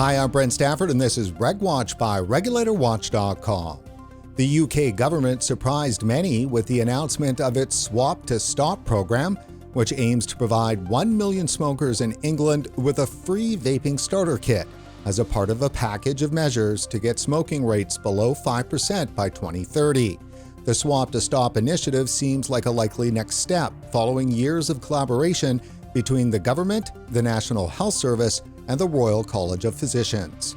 Hi, I'm Brent Stafford, and this is RegWatch by RegulatorWatch.com. The UK government surprised many with the announcement of its Swap to Stop program, which aims to provide 1 million smokers in England with a free vaping starter kit as a part of a package of measures to get smoking rates below 5% by 2030. The Swap to Stop initiative seems like a likely next step, following years of collaboration between the government, the National Health Service, and the Royal College of Physicians.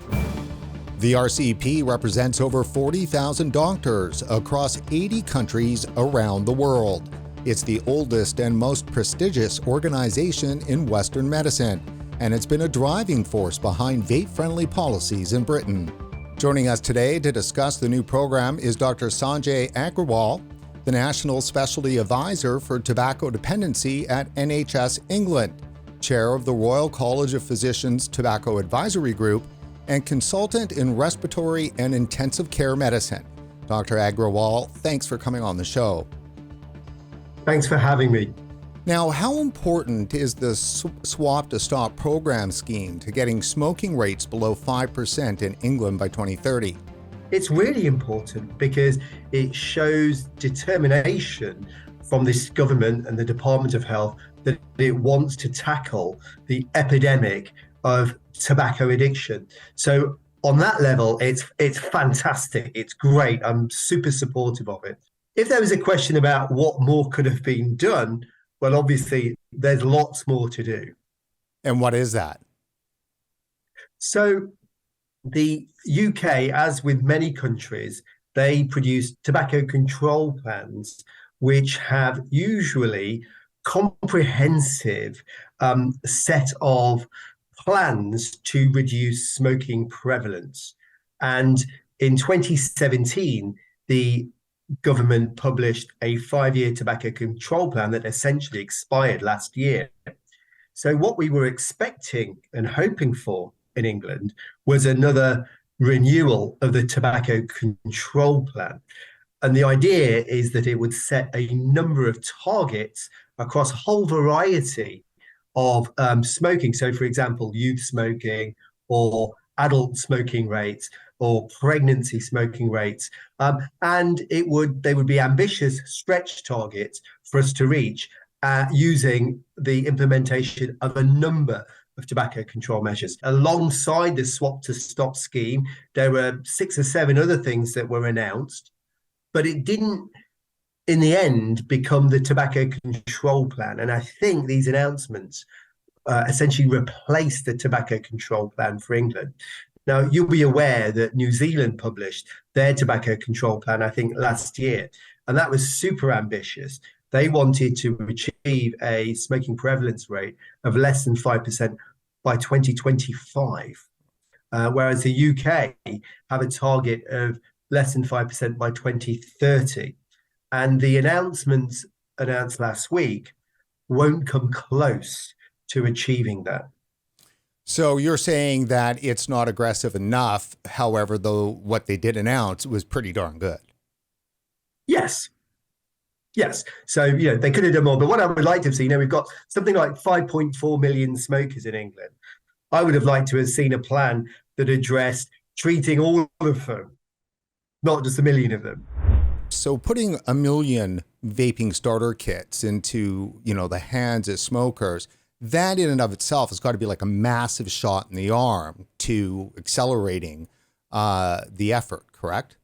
The RCP represents over 40,000 doctors across 80 countries around the world. It's the oldest and most prestigious organization in Western medicine, and it's been a driving force behind vape-friendly policies in Britain. Joining us today to discuss the new program is Dr. Sanjay Agrawal, the National Specialty Advisor for Tobacco Dependency at NHS England, Chair of the Royal College of Physicians Tobacco Advisory Group, and consultant in respiratory and intensive care medicine. Dr. Agrawal, thanks for coming on the show. Thanks for having me. Now, how important is the Swap to Stop program scheme to getting smoking rates below 5% in England by 2030? It's really important because it shows determination from this government and the Department of Health that it wants to tackle the epidemic of tobacco addiction. So on that level, it's fantastic. It's great. I'm super supportive of it. If there was a question about what more could have been done, well, obviously, there's lots more to do. And what is that? So the UK, as with many countries, they produce tobacco control plans, which have usually comprehensive set of plans to reduce smoking prevalence. And in 2017, the government published a 5-year tobacco control plan that essentially expired last year. So what we were expecting and hoping for in England was another renewal of the tobacco control plan. And the idea is that it would set a number of targets across a whole variety of smoking. So, for example, youth smoking or adult smoking rates or pregnancy smoking rates. And they would be ambitious stretch targets for us to reach using the implementation of a number of tobacco control measures. Alongside the Swap to Stop scheme, there were 6 or 7 other things that were announced, but it didn't, in the end, become the tobacco control plan. And I think these announcements essentially replaced the tobacco control plan for England. Now, you'll be aware that New Zealand published their tobacco control plan, I think, last year, and that was super ambitious. They wanted to achieve a smoking prevalence rate of less than 5% by 2025, whereas the UK have a target of less than 5% by 2030. And the announcements announced last week won't come close to achieving that. So you're saying that it's not aggressive enough. However, though, what they did announce was pretty darn good. Yes. So, they could have done more. But what I would like to have seen, we've got something like 5.4 million smokers in England. I would have liked to have seen a plan that addressed treating all of them, not just 1 million of them. So putting 1 million vaping starter kits into, the hands of smokers, that in and of itself has got to be like a massive shot in the arm to accelerating the effort, correct?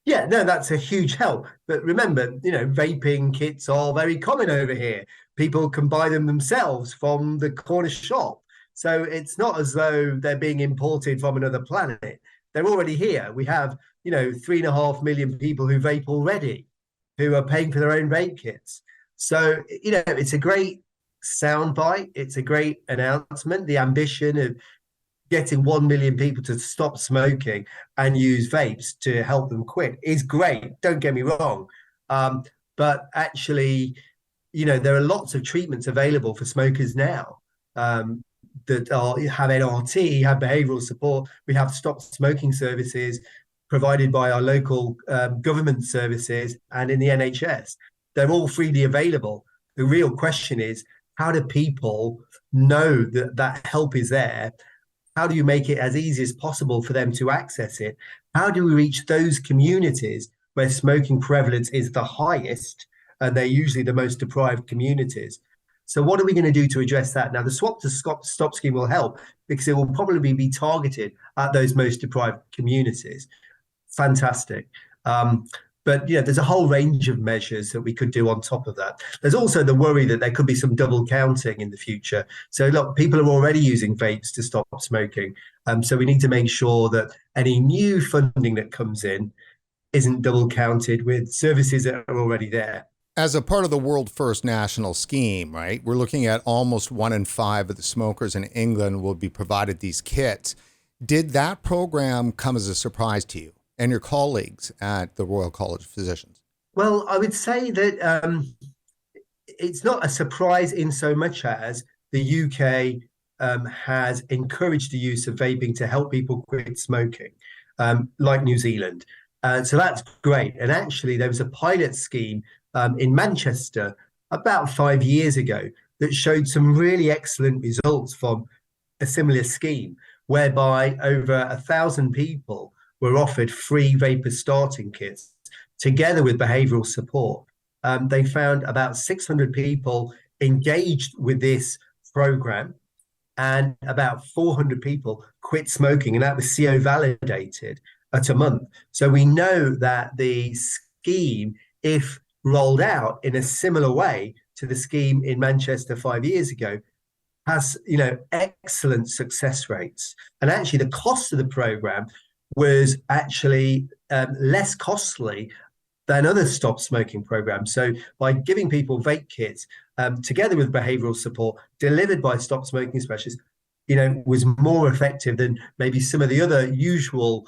Yeah, no, that's a huge help. But remember, vaping kits are very common over here. People can buy them themselves from the corner shop. So it's not as though they're being imported from another planet. They're already here. We have, 3.5 million people who vape already, who are paying for their own vape kits. So, it's a great soundbite. It's a great announcement. The ambition of getting 1 million people to stop smoking and use vapes to help them quit is great. Don't get me wrong. But actually, there are lots of treatments available for smokers now that have NRT, have behavioural support. We have stop smoking services provided by our local government services and in the NHS. They're all freely available. The real question is, how do people know that that help is there how do you make it as easy as possible for them to access it? How do we reach those communities where smoking prevalence is the highest, and they're usually the most deprived communities? So what are we going to do to address that? Now, the Swap to Stop scheme will help because it will probably be targeted at those most deprived communities. Fantastic. But yeah, there's a whole range of measures that we could do on top of that. There's also the worry that there could be some double counting in the future. So look, people are already using vapes to stop smoking. So we need to make sure that any new funding that comes in isn't double counted with services that are already there. As a part of the World First national scheme, right, we're looking at almost 1 in 5 of the smokers in England will be provided these kits. Did that program come as a surprise to you and your colleagues at the Royal College of Physicians? Well, I would say that it's not a surprise in so much as the UK has encouraged the use of vaping to help people quit smoking, like New Zealand. So that's great. And actually, there was a pilot scheme in Manchester about 5 years ago that showed some really excellent results from a similar scheme, whereby over 1,000 people were offered free vapor starting kits together with behavioral support. They found about 600 people engaged with this program, and about 400 people quit smoking, and that was CO validated at a month. So we know that the scheme, if rolled out in a similar way to the scheme in Manchester 5 years ago, has excellent success rates. And actually, the cost of the program was actually less costly than other stop smoking programs. So by giving people vape kits together with behavioral support delivered by stop smoking specialists, was more effective than maybe some of the other usual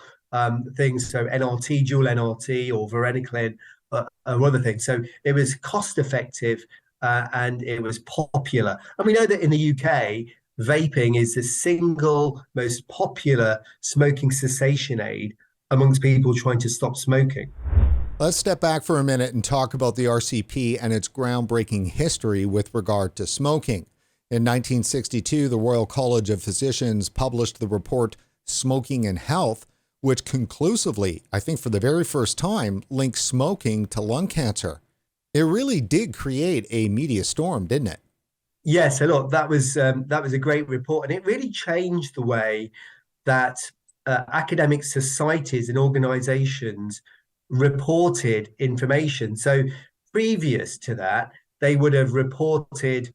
things. So NRT, dual NRT, or varenicline, or other things. So it was cost effective and it was popular. And we know that in the UK, vaping is the single most popular smoking cessation aid amongst people trying to stop smoking. Let's step back for a minute and talk about the RCP and its groundbreaking history with regard to smoking. In 1962, the Royal College of Physicians published the report Smoking and Health, which conclusively, I think for the very first time, links smoking to lung cancer. It really did create a media storm, didn't it? Yes, a lot. That was a great report, and it really changed the way that academic societies and organizations reported information. So previous to that, they would have reported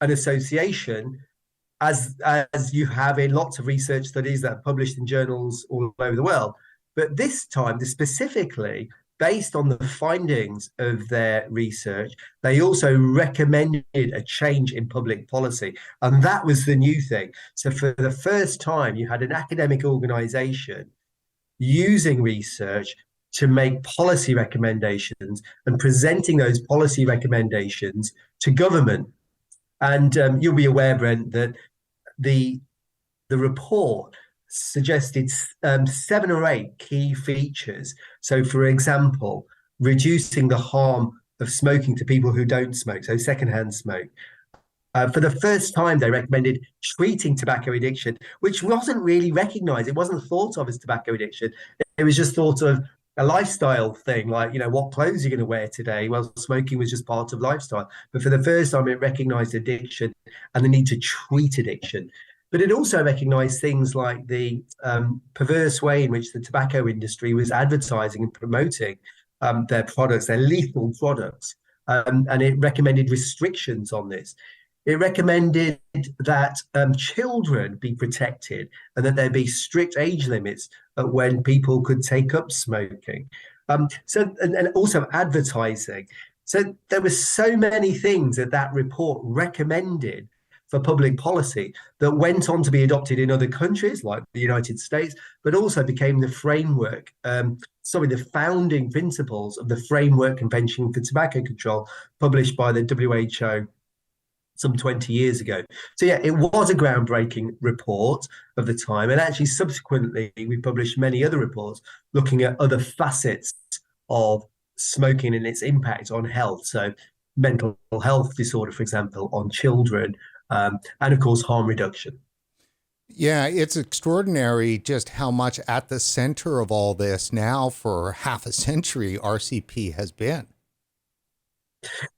an association, as you have in lots of research studies that are published in journals all over the world. But this time, specifically based on the findings of their research, they also recommended a change in public policy. And that was the new thing. So for the first time, you had an academic organization using research to make policy recommendations and presenting those policy recommendations to government. And you'll be aware, Brent, that the report suggested 7 or 8 key features. So, for example, reducing the harm of smoking to people who don't smoke, so secondhand smoke. For the first time, they recommended treating tobacco addiction, which wasn't really recognized. It wasn't thought of as tobacco addiction. It was just thought of a lifestyle thing, like, what clothes you're going to wear today. Well, smoking was just part of lifestyle. But for the first time, it recognized addiction and the need to treat addiction. But it also recognized things like the perverse way in which the tobacco industry was advertising and promoting their products, their lethal products. And it recommended restrictions on this. It recommended that children be protected and that there be strict age limits when people could take up smoking. And also advertising. So there were so many things that report recommended for public policy that went on to be adopted in other countries like the United States, but also became the framework, the founding principles of the Framework Convention for Tobacco Control, published by the WHO some 20 years ago. So yeah, it was a groundbreaking report of the time. And actually, subsequently, we published many other reports looking at other facets of smoking and its impact on health. So mental health disorder, for example, on children, and of course, harm reduction. Yeah, it's extraordinary just how much at the center of all this now for half a century RCP has been.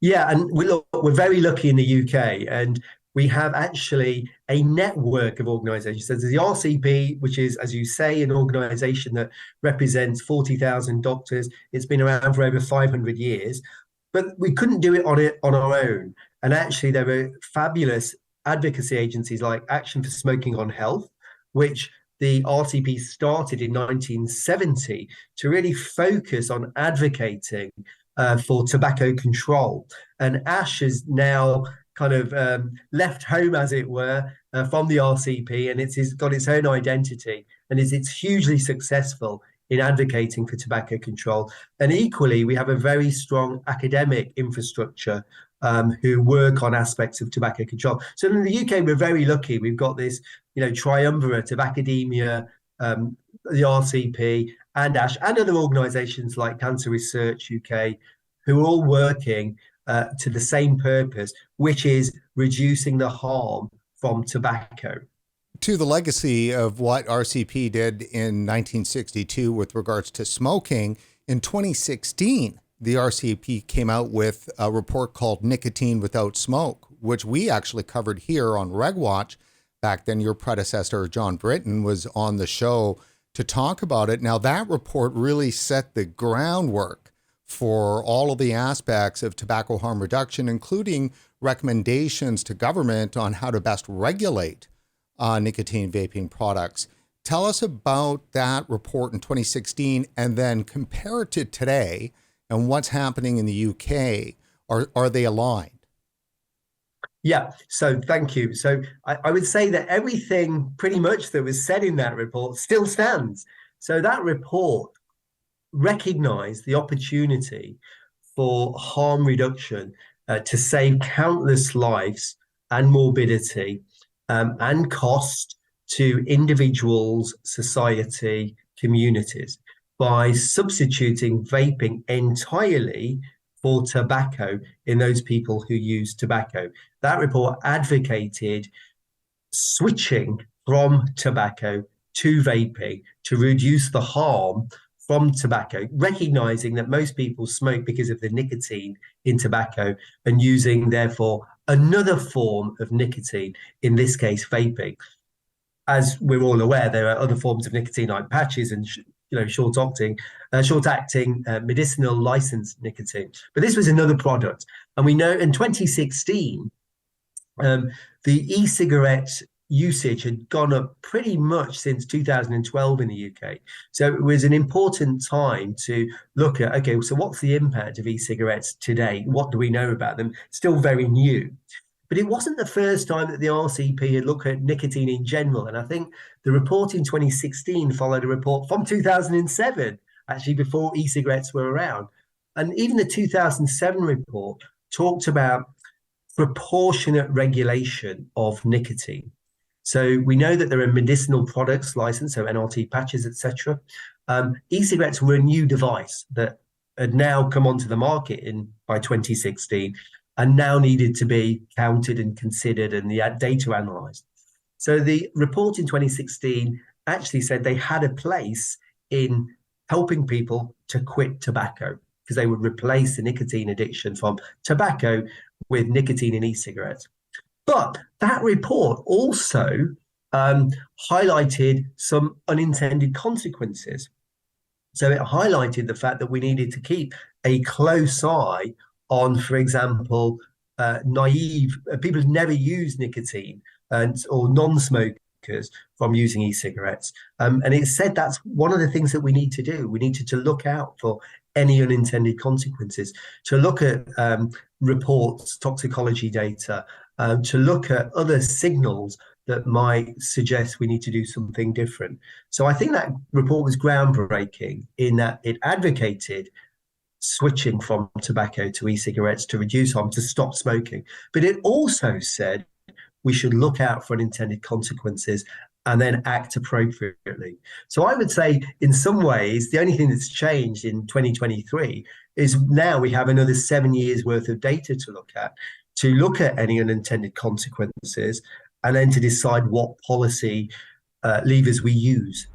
Yeah, and we're very lucky in the UK, and we have actually a network of organisations. So there's the RCP, which is, as you say, an organisation that represents 40,000 doctors. It's been around for over 500 years, but we couldn't do it on our own. And actually, there are fabulous advocacy agencies like Action for Smoking on Health, which the RCP started in 1970 to really focus on advocating for tobacco control. And Ash has now kind of left home, as it were, from the RCP, and it's got its own identity, and it's hugely successful in advocating for tobacco control. And equally, we have a very strong academic infrastructure who work on aspects of tobacco control. So in the UK, we're very lucky. We've got this, triumvirate of academia, the RCP, and ASH, and other organisations like Cancer Research UK, who are all working to the same purpose, which is reducing the harm from tobacco. To the legacy of what RCP did in 1962 with regards to smoking, in 2016, the RCP came out with a report called Nicotine Without Smoke, which we actually covered here on RegWatch. Back then, your predecessor, John Britton, was on the show to talk about it. Now, that report really set the groundwork for all of the aspects of tobacco harm reduction, including recommendations to government on how to best regulate nicotine vaping products. Tell us about that report in 2016 and then compare it to today and what's happening in the UK. Are they aligned? Yeah, so thank you. So I would say that everything pretty much that was said in that report still stands. So that report recognized the opportunity for harm reduction to save countless lives and morbidity and cost to individuals, society, communities by substituting vaping entirely for tobacco in those people who use tobacco. That report advocated switching from tobacco to vaping to reduce the harm from tobacco, recognizing that most people smoke because of the nicotine in tobacco and using, therefore, another form of nicotine, in this case, vaping. As we're all aware, there are other forms of nicotine like patches and short-acting medicinal licensed nicotine. But this was another product. And we know in 2016, the e-cigarette usage had gone up pretty much since 2012 in the UK. So it was an important time to look at, okay, so what's the impact of e-cigarettes today? What do we know about them? Still very new. But it wasn't the first time that the RCP had looked at nicotine in general. And I think the report in 2016 followed a report from 2007, actually before e-cigarettes were around. And even the 2007 report talked about proportionate regulation of nicotine. So we know that there are medicinal products licensed, so NRT patches, etc. E-cigarettes were a new device that had now come onto the market by 2016 and now needed to be counted and considered and the data analysed. So the report in 2016 actually said they had a place in helping people to quit tobacco because they would replace the nicotine addiction from tobacco with nicotine in e-cigarettes. But that report also highlighted some unintended consequences. So it highlighted the fact that we needed to keep a close eye on, for example, naive people who've never used nicotine or non-smokers from using e-cigarettes. And it said that's one of the things that we need to do. We needed to look out for any unintended consequences, to look at reports, toxicology data, to look at other signals that might suggest we need to do something different. So I think that report was groundbreaking in that it advocated switching from tobacco to e-cigarettes to reduce harm, to stop smoking. But it also said we should look out for unintended consequences and then act appropriately. So I would say in some ways, the only thing that's changed in 2023 is now we have another 7 years worth of data to look at any unintended consequences and then to decide what policy levers we use.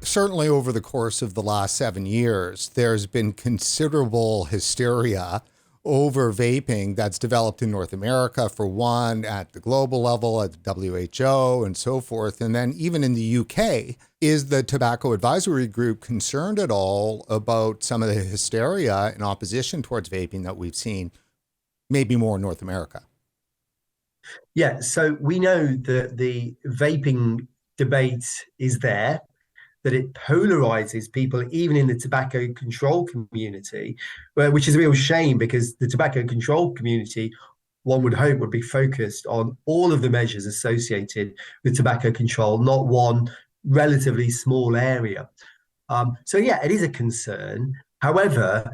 Certainly over the course of the last 7 years, there's been considerable hysteria over vaping that's developed in North America, for one, at the global level, at the WHO and so forth. And then even in the UK, is the Tobacco Advisory Group concerned at all about some of the hysteria and opposition towards vaping that we've seen, maybe more in North America? Yeah, so we know that the vaping debate is there, that it polarizes people, even in the tobacco control community, which is a real shame because the tobacco control community, one would hope, would be focused on all of the measures associated with tobacco control, not one relatively small area. So yeah, it is a concern. However,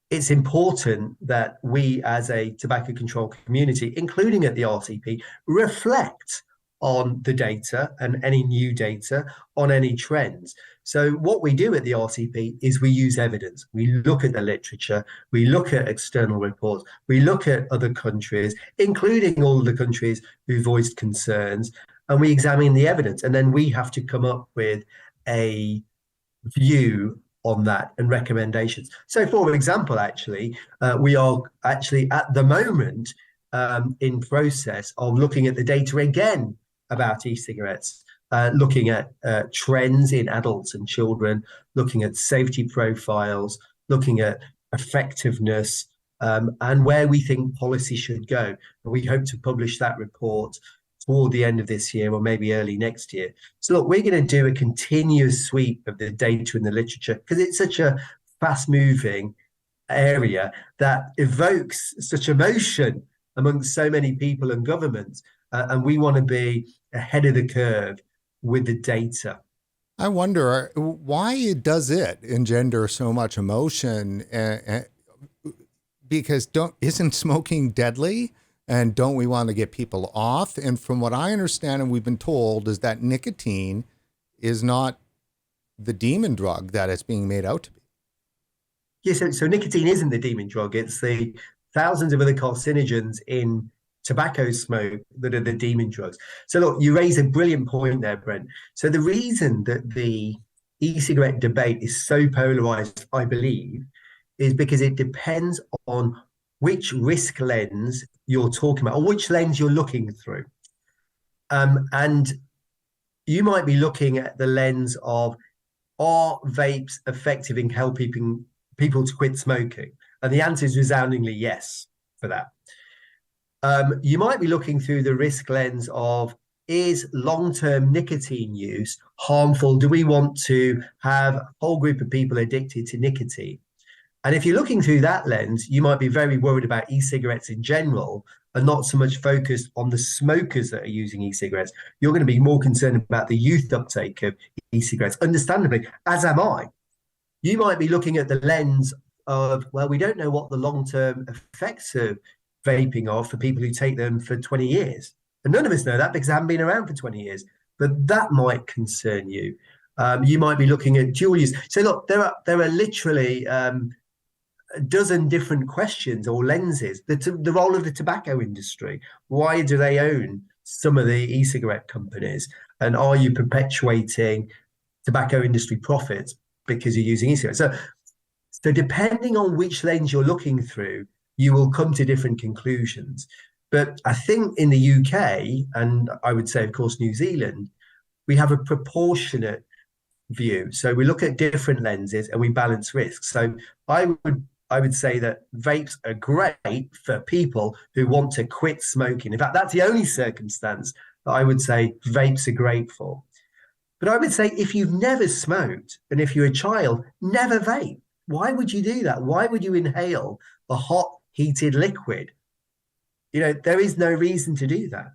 it's important that we as a tobacco control community, including at the RCP, reflect on the data and any new data, on any trends. So what we do at the RCP is we use evidence. We look at the literature, we look at external reports, we look at other countries, including all of the countries who voiced concerns, and we examine the evidence. And then we have to come up with a view on that and recommendations. So for example, we are actually at the moment in process of looking at the data again about e-cigarettes, looking at trends in adults and children, looking at safety profiles, looking at effectiveness, and where we think policy should go. And we hope to publish that report toward the end of this year or maybe early next year. So look, we're going to do a continuous sweep of the data and the literature because it's such a fast-moving area that evokes such emotion amongst so many people and governments. And we want to be ahead of the curve with the data. I wonder why does it engender so much emotion? Because isn't smoking deadly? And don't we want to get people off? And from what I understand and we've been told is that nicotine is not the demon drug that it's being made out to be. Yes, so nicotine isn't the demon drug. It's the thousands of other carcinogens in tobacco smoke that are the demon drugs. So look, you raise a brilliant point there, Brent. So the reason that the e-cigarette debate is so polarized, I believe, is because it depends on which risk lens you're talking about or which lens you're looking through. And you might be looking at the lens of, are vapes effective in helping people to quit smoking? And the answer is resoundingly yes for that. You might be looking through the risk lens of, is long-term nicotine use harmful? Do we want to have a whole group of people addicted to nicotine? And if you're looking through that lens, you might be very worried about e-cigarettes in general and not so much focused on the smokers that are using e-cigarettes. You're going to be more concerned about the youth uptake of e-cigarettes, understandably, as am I. You might be looking at the lens of, well, we don't know what the long-term effects of vaping are for people who take them for 20 years. And none of us know that because they haven't been around for 20 years. But that might concern you. You might be looking at dual use. So look, there are literally a dozen different questions or lenses. The role of the tobacco industry. Why do they own some of the e-cigarette companies? And are you perpetuating tobacco industry profits because you're using e-cigarettes? So depending on which lens you're looking through, you will come to different conclusions. But I think in the UK, and I would say, of course, New Zealand, we have a proportionate view. So we look at different lenses and we balance risks. So I would say that vapes are great for people who want to quit smoking. In fact, that's the only circumstance that I would say vapes are great for. But I would say if you've never smoked and if you're a child, never vape. Why would you do that? Why would you inhale a hot, heated liquid? You know, there is no reason to do that.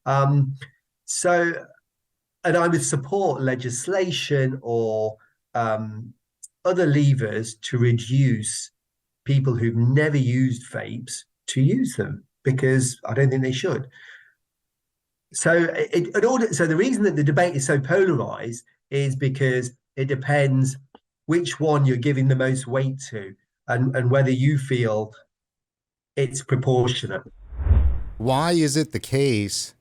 And I would support legislation or other levers to reduce people who've never used vapes to use them, because I don't think they should. So the reason that the debate is so polarized is because it depends which one you're giving the most weight to and whether you feel it's proportionate. Why is it the case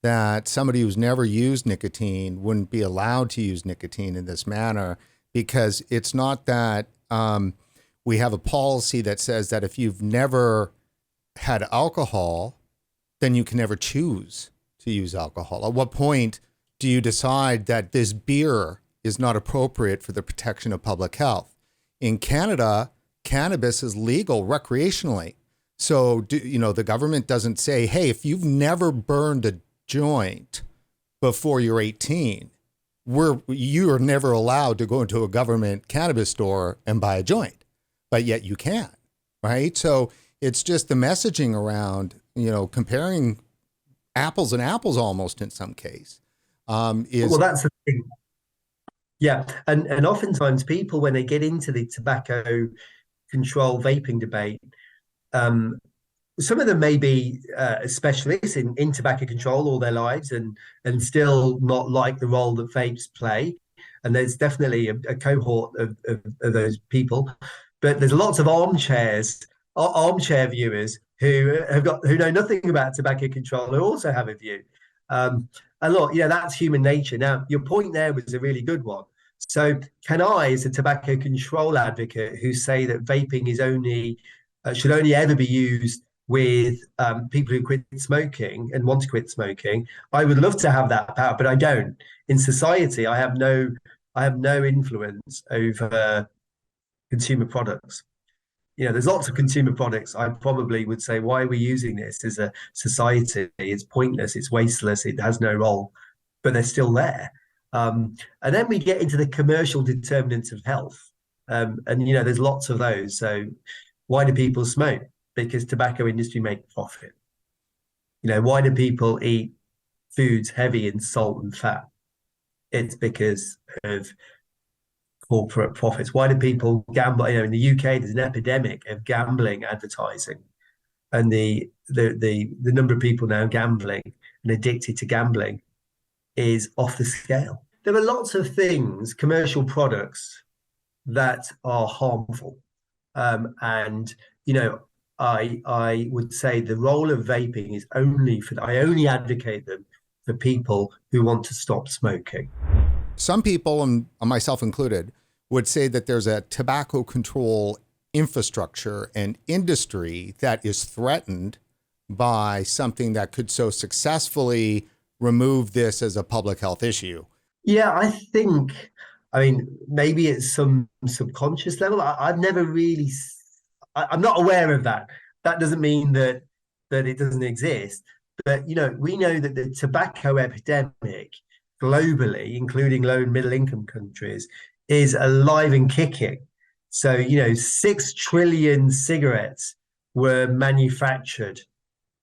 that somebody who's never used nicotine wouldn't be allowed to use nicotine in this manner? Because it's not that we have a policy that says that if you've never had alcohol, then you can never choose to use alcohol. At what point do you decide that this beer is not appropriate for the protection of public health? In Canada, cannabis is legal recreationally. So, the government doesn't say, hey, if you've never burned a joint before you're 18, you are never allowed to go into a government cannabis store and buy a joint, but yet you can, right? So it's just the messaging around, comparing apples and apples almost in some case. Well, that's the thing. Yeah. And oftentimes people, when they get into the tobacco control vaping debate, some of them may be specialists in tobacco control all their lives and still not like the role that vapes play. And there's definitely a cohort of those people. But there's lots of armchair viewers who know nothing about tobacco control who also have a view. And look, that's human nature. Now, your point there was a really good one. So can I, as a tobacco control advocate who say that vaping is should only ever be used with people who quit smoking and want to quit smoking, I would love to have that power, but I don't. In society, I have no influence over consumer products. There's lots of consumer products. I probably would say, why are we using this as a society? It's pointless, it's wasteless, it has no role, but they're still there. And then we get into the commercial determinants of health. And there's lots of those. So why do people smoke? Because tobacco industry make profit. Why do people eat foods heavy in salt and fat? It's because of corporate profits. Why do people gamble? In the UK, there's an epidemic of gambling advertising, and the number of people now gambling and addicted to gambling is off the scale. There are lots of things, commercial products, that are harmful, and I would say the role of vaping is I only advocate them for people who want to stop smoking. Some people, and myself included, would say that there's a tobacco control infrastructure and industry that is threatened by something that could so successfully remove this as a public health issue. Yeah, maybe it's some subconscious level. I've never really, I'm not aware of that. That doesn't mean that it doesn't exist. But, we know that the tobacco epidemic globally, including low and middle income countries, is alive and kicking. So, 6 trillion cigarettes were manufactured,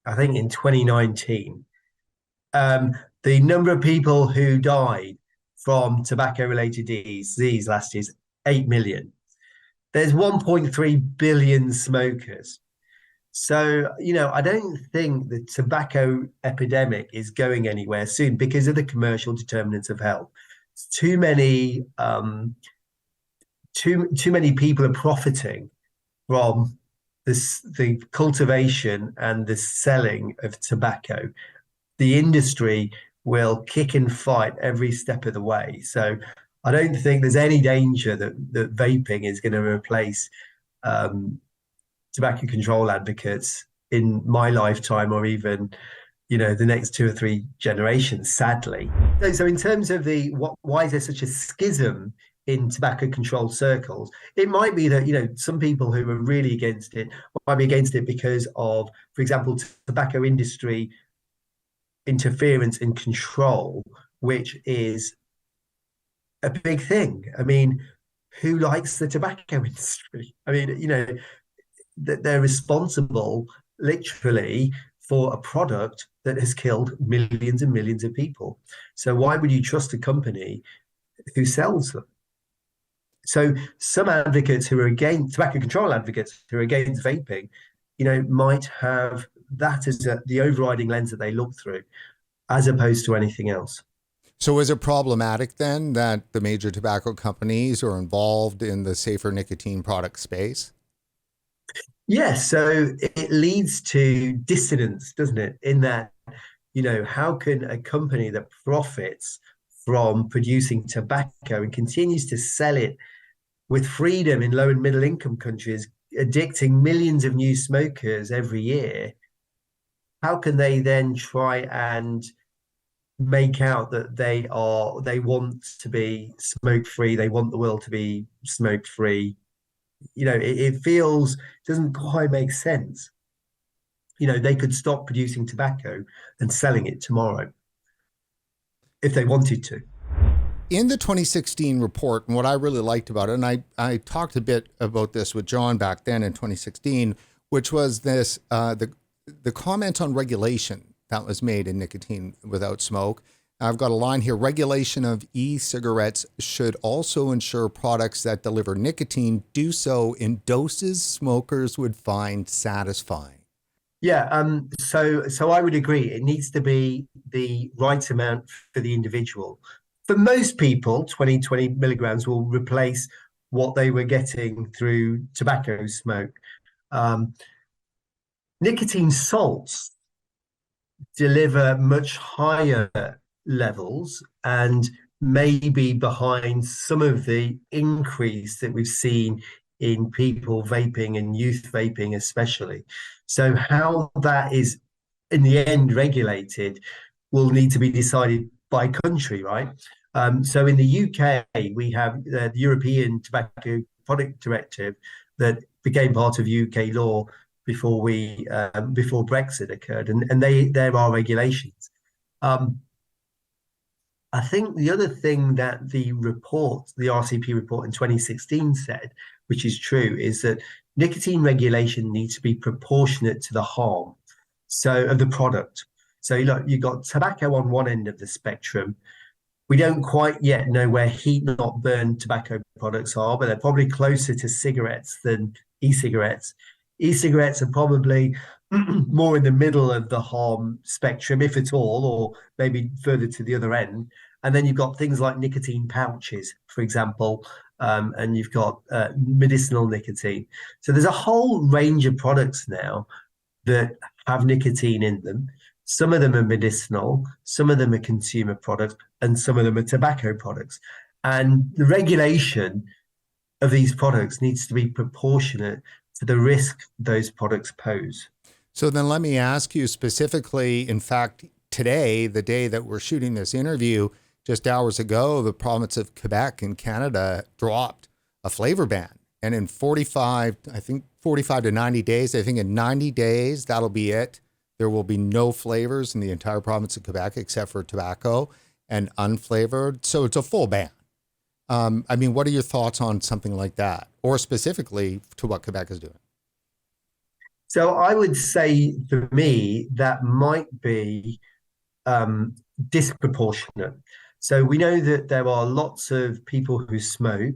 I think, in 2019. The number of people who died from tobacco-related disease last year is 8 million. There's 1.3 billion smokers. So, I don't think the tobacco epidemic is going anywhere soon because of the commercial determinants of health. Too many people are profiting from the cultivation and the selling of tobacco. The industry will kick and fight every step of the way. So I don't think there's any danger that vaping is going to replace tobacco control advocates in my lifetime, or even the next 2 or 3 generations, sadly. So in terms of why is there such a schism in tobacco control circles? It might be that some people who are really against it might be against it because of, for example, tobacco industry interference and control, which is a big thing. Who likes the tobacco industry? That they're responsible literally for a product that has killed millions and millions of people. So why would you trust a company who sells them? So some advocates who are against tobacco control advocates who are against vaping, might have that as the overriding lens that they look through, as opposed to anything else. So is it problematic then that the major tobacco companies are involved in the safer nicotine product space? Yes, so it leads to dissonance, doesn't it? In that, how can a company that profits from producing tobacco and continues to sell it with freedom in low and middle income countries, addicting millions of new smokers every year, how can they then try and make out that they want to be smoke free, they want the world to be smoke free? It feels doesn't quite make sense. They could stop producing tobacco and selling it tomorrow if they wanted to. In the 2016 report, and what I really liked about it, and I talked a bit about this with John back then in 2016, which was this the comment on regulation that was made in nicotine without smoke. I've got a line here: regulation of e-cigarettes should also ensure products that deliver nicotine do so in doses smokers would find satisfying. Yeah, so I would agree. It needs to be the right amount for the individual. For most people, 20 milligrams will replace what they were getting through tobacco smoke. Um, Nicotine salts deliver much higher levels and maybe behind some of the increase that we've seen in people vaping and youth vaping, especially. So, how that is in the end regulated will need to be decided by country, right? So, in the UK, we have the European Tobacco Product Directive that became part of UK law before Brexit occurred, and there are regulations. Um, I think the other thing that the RCP report in 2016 said, which is true, is that nicotine regulation needs to be proportionate to the harm, so of the product. So look, you've got tobacco on one end of the spectrum. We don't quite yet know where heat not burn tobacco products are, but they're probably closer to cigarettes than e-cigarettes. E-cigarettes are probably more in the middle of the harm spectrum, if at all, or maybe further to the other end. And then you've got things like nicotine pouches, for example, and you've got medicinal nicotine. So there's a whole range of products now that have nicotine in them. Some of them are medicinal, some of them are consumer products, and some of them are tobacco products. And the regulation of these products needs to be proportionate to the risk those products pose. So then let me ask you specifically, in fact, today, the day that we're shooting this interview, just hours ago, the province of Quebec in Canada dropped a flavor ban. And in 45 to 90 days, I think in 90 days, that'll be it. There will be no flavors in the entire province of Quebec except for tobacco and unflavored. So it's a full ban. What are your thoughts on something like that, or specifically to what Quebec is doing? So I would say, for me, that might be disproportionate. So we know that there are lots of people who smoke,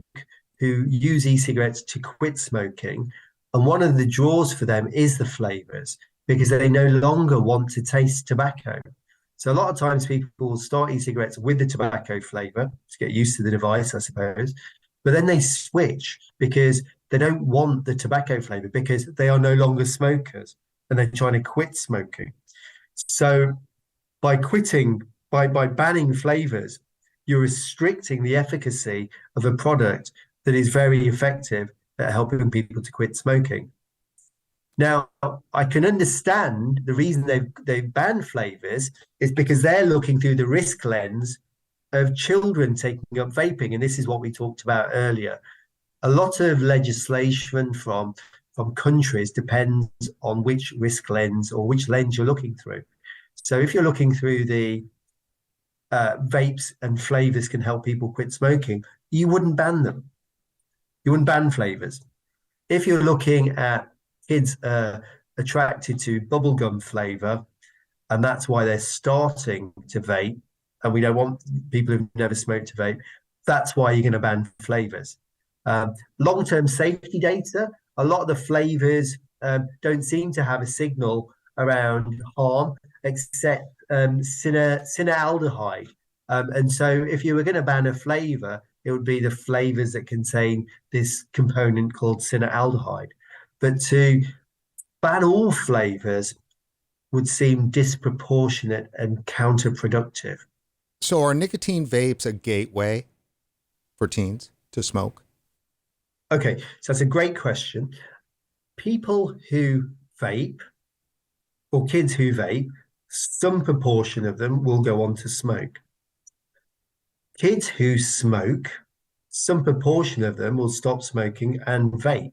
who use e-cigarettes to quit smoking. And one of the draws for them is the flavors, because they no longer want to taste tobacco. So a lot of times people will start e-cigarettes with the tobacco flavor to get used to the device, I suppose. But then they switch because they don't want the tobacco flavor, because they are no longer smokers and they're trying to quit smoking. So by banning flavors, you're restricting the efficacy of a product that is very effective at helping people to quit smoking. Now, I can understand the reason they've banned flavors is because they're looking through the risk lens of children taking up vaping. And this is what we talked about earlier. A lot of legislation from countries depends on which risk lens or which lens you're looking through. So if you're looking through the vapes and flavors can help people quit smoking, you wouldn't ban them. You wouldn't ban flavors. If you're looking at kids attracted to bubblegum flavor, and that's why they're starting to vape, and we don't want people who've never smoked to vape, that's why you're going to ban flavors. Long-term safety data, a lot of the flavors don't seem to have a signal around harm, except cinnamaldehyde. And so if you were going to ban a flavor, it would be the flavors that contain this component called cinnamaldehyde. But to ban all flavors would seem disproportionate and counterproductive. So are nicotine vapes a gateway for teens to smoke? Okay, so that's a great question. People who vape, or kids who vape, some proportion of them will go on to smoke. Kids who smoke, some proportion of them will stop smoking and vape.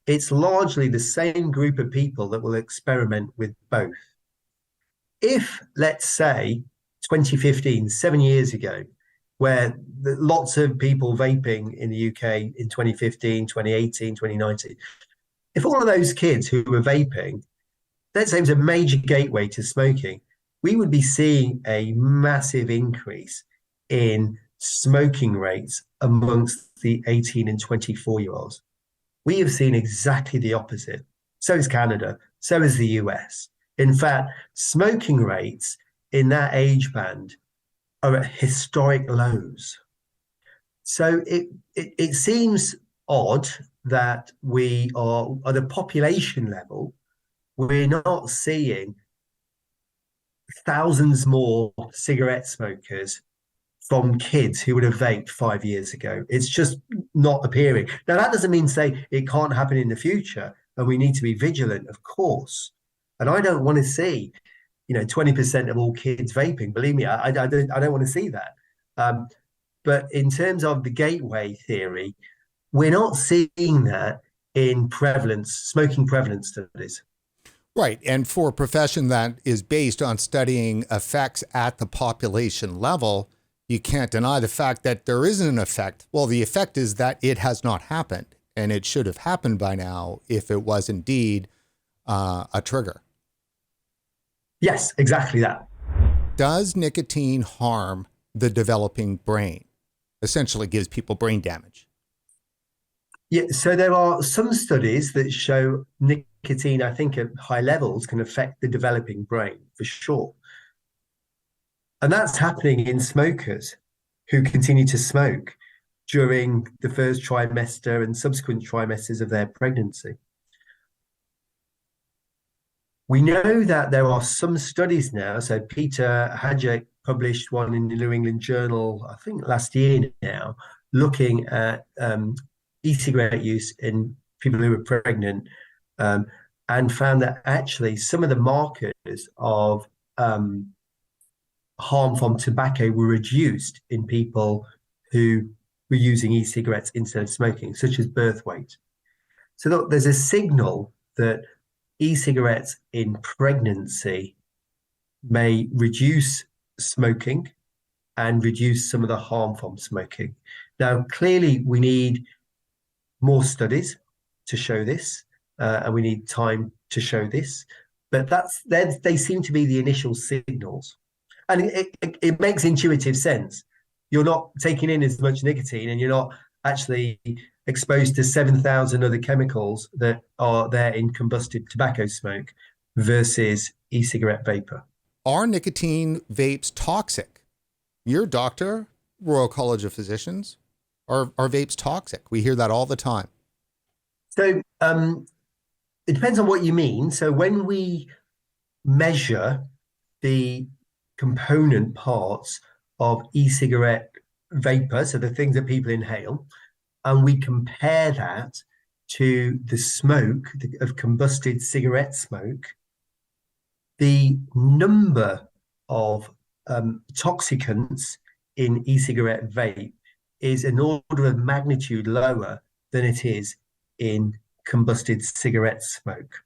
It's largely the same group of people that will experiment with both. If, let's say, 2015, 7 years ago, where lots of people vaping in the UK in 2015, 2018, 2019, if all of those kids who were vaping, let's say it was a major gateway to smoking, we would be seeing a massive increase in smoking rates amongst the 18 and 24-year-olds. We have seen exactly the opposite. So is Canada, so is the US. In fact, smoking rates in that age band are at historic lows. So it seems odd that we are, at a population level, we're not seeing thousands more cigarette smokers from kids who would have vaped 5 years ago. It's just not appearing. Now, that doesn't mean say it can't happen in the future, and we need to be vigilant, of course. And I don't want to see, 20% of all kids vaping. Believe me, I don't want to see that. But in terms of the gateway theory, we're not seeing that in smoking prevalence studies. Right. And for a profession that is based on studying effects at the population level, you can't deny the fact that there isn't an effect. Well, the effect is that it has not happened, and it should have happened by now if it was indeed a trigger. Yes, exactly that. Does nicotine harm the developing brain? Essentially gives people brain damage. Yeah, so there are some studies that show nicotine, I think at high levels, can affect the developing brain for sure. And that's happening in smokers who continue to smoke during the first trimester and subsequent trimesters of their pregnancy. We know that there are some studies now. So Peter Hajek published one in the New England Journal, I think last year now, looking at e-cigarette use in people who were pregnant, and found that actually some of the markers of harm from tobacco were reduced in people who were using e-cigarettes instead of smoking, such as birth weight. So look, there's a signal that e-cigarettes in pregnancy may reduce smoking and reduce some of the harm from smoking. Now, clearly, we need more studies to show this, and we need time to show this. But they seem to be the initial signals. And it makes intuitive sense. You're not taking in as much nicotine, and you're not actually exposed to 7,000 other chemicals that are there in combusted tobacco smoke versus e-cigarette vapor. Are nicotine vapes toxic? You're a doctor, Royal College of Physicians. Are vapes toxic? We hear that all the time. So it depends on what you mean. So when we measure the component parts of e-cigarette vapor, so the things that people inhale, and we compare that to the smoke of combusted cigarette smoke, the number of toxicants in e-cigarette vape is an order of magnitude lower than it is in combusted cigarette smoke.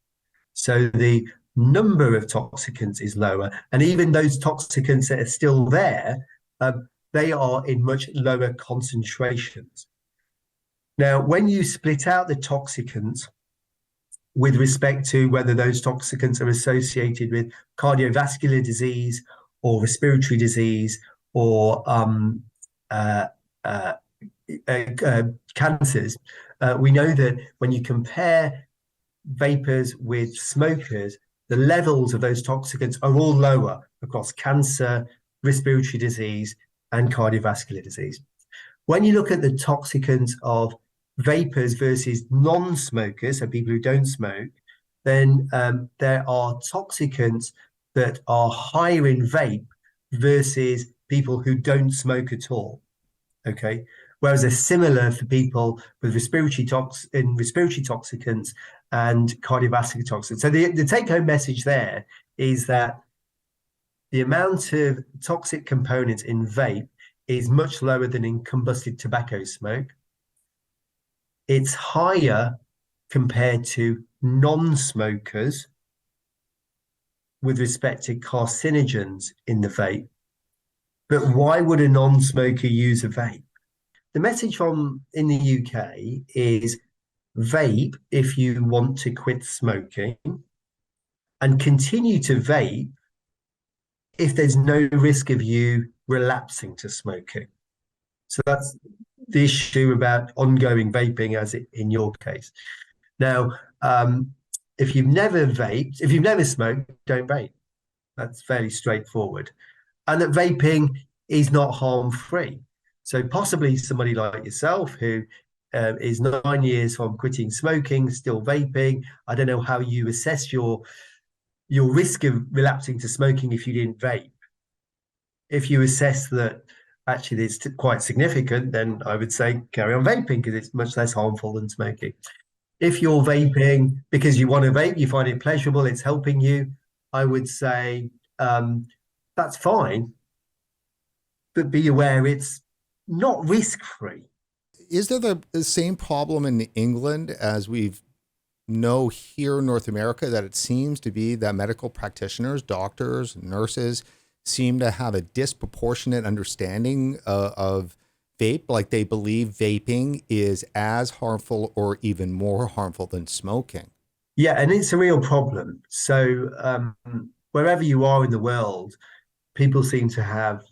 So the number of toxicants is lower, and even those toxicants that are still there, they are in much lower concentrations. Now, when you split out the toxicants with respect to whether those toxicants are associated with cardiovascular disease or respiratory disease or cancers, we know that when you compare vapors with smokers, the levels of those toxicants are all lower across cancer, respiratory disease, and cardiovascular disease. When you look at the toxicants of vapors versus non-smokers, so people who don't smoke, then there are toxicants that are higher in vape versus people who don't smoke at all. Okay. Whereas they're similar for people with respiratory toxicants and cardiovascular toxins. So the take-home message there is that the amount of toxic components in vape is much lower than in combusted tobacco smoke. It's higher compared to non-smokers with respect to carcinogens in the vape. But why would a non-smoker use a vape? The message from in the UK is vape if you want to quit smoking, and continue to vape if there's no risk of you relapsing to smoking. So that's the issue about ongoing vaping, as in your case. Now, if you've never vaped, if you've never smoked, don't vape. That's fairly straightforward. And that vaping is not harm-free. So possibly somebody like yourself who is 9 years from quitting smoking, still vaping. I don't know how you assess your risk of relapsing to smoking if you didn't vape. If you assess that actually it's quite significant, then I would say carry on vaping because it's much less harmful than smoking. If you're vaping because you want to vape, you find it pleasurable, it's helping you, I would say that's fine. But be aware it's not risk-free. Is there the same problem in England as we've know here in North America, that it seems to be that medical practitioners, doctors, nurses seem to have a disproportionate understanding of vape? Like they believe vaping is as harmful or even more harmful than smoking. Yeah, and it's a real problem. So wherever you are in the world, people seem to have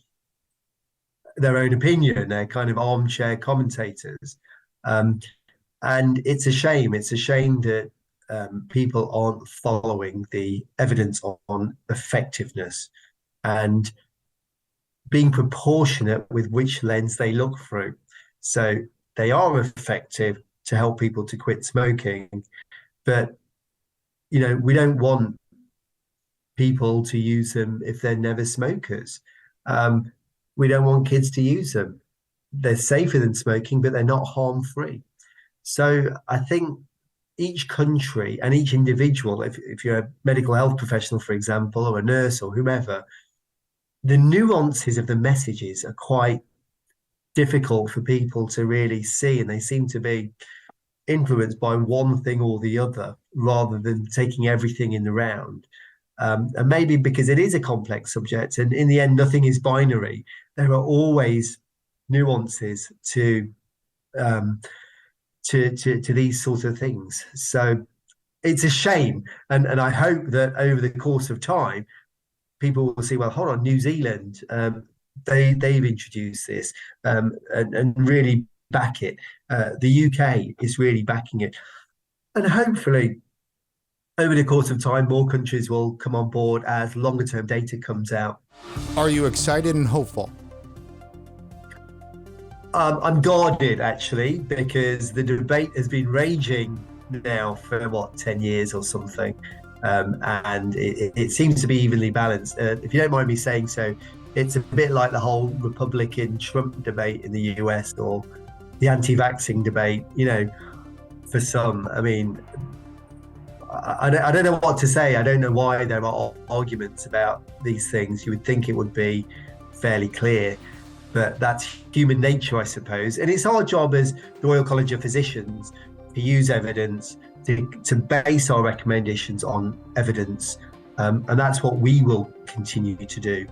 their own opinion. They're kind of armchair commentators. And it's a shame. It's a shame that people aren't following the evidence on effectiveness and being proportionate with which lens they look through. So they are effective to help people to quit smoking, but we don't want people to use them if they're never smokers. We don't want kids to use them. They're safer than smoking, but they're not harm-free. So I think each country and each individual, if you're a medical health professional, for example, or a nurse or whomever, the nuances of the messages are quite difficult for people to really see, and they seem to be influenced by one thing or the other rather than taking everything in the round. And maybe because it is a complex subject, and in the end, nothing is binary. There are always nuances to these sorts of things. So it's a shame, and I hope that over the course of time, people will see, well, hold on, New Zealand, they've introduced this and really back it. The UK is really backing it, and hopefully, over the course of time, more countries will come on board as longer term data comes out. Are you excited and hopeful? I'm guarded, actually, because the debate has been raging now for 10 years or something. And it seems to be evenly balanced. If you don't mind me saying so, it's a bit like the whole Republican Trump debate in the US or the anti-vaxxing debate, for some. I mean, I don't know what to say. I don't know why there are arguments about these things. You would think it would be fairly clear, but that's human nature, I suppose. And it's our job as the Royal College of Physicians to use evidence, to base our recommendations on evidence. And that's what we will continue to do.